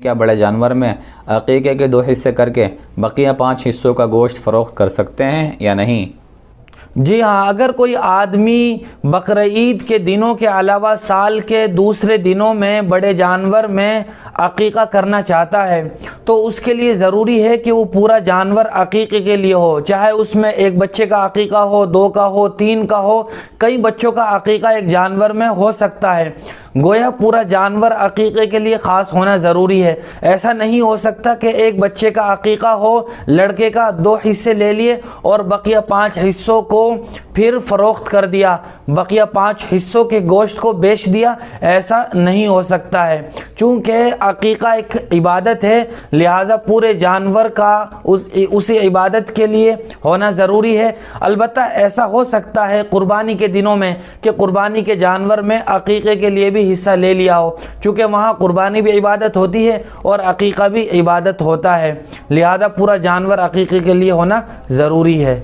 کیا بڑے جانور میں عقیقے کے 2 حصے کر کے بقیہ 5 حصوں کا گوشت فروخت کر سکتے ہیں یا نہیں؟ جی ہاں، اگر کوئی آدمی بقرعید کے دنوں کے علاوہ سال کے دوسرے دنوں میں بڑے جانور میں عقیقہ کرنا چاہتا ہے تو اس کے لیے ضروری ہے کہ وہ پورا جانور عقیقے کے لیے ہو، چاہے اس میں ایک بچے کا عقیقہ ہو، 2 کا ہو، 3 کا ہو، کئی بچوں کا عقیقہ ایک جانور میں ہو سکتا ہے۔ گویا پورا جانور عقیقے کے لیے خاص ہونا ضروری ہے۔ ایسا نہیں ہو سکتا کہ ایک بچے کا عقیقہ ہو، لڑکے کا 2 حصے لے لیے اور بقیہ 5 حصوں کو پھر فروخت کر دیا، بقیہ 5 حصوں کے گوشت کو بیچ دیا، ایسا نہیں ہو سکتا ہے۔ چونکہ عقیقہ ایک عبادت ہے، لہٰذا پورے جانور کا اسی عبادت کے لیے ہونا ضروری ہے۔ البتہ ایسا ہو سکتا ہے قربانی کے دنوں میں کہ قربانی کے جانور میں عقیقے کے لیے بھی حصہ لے لیا ہو، چونکہ وہاں قربانی بھی عبادت ہوتی ہے اور عقیقہ بھی عبادت ہوتا ہے، لہذا پورا جانور عقیقے کے لیے ہونا ضروری ہے۔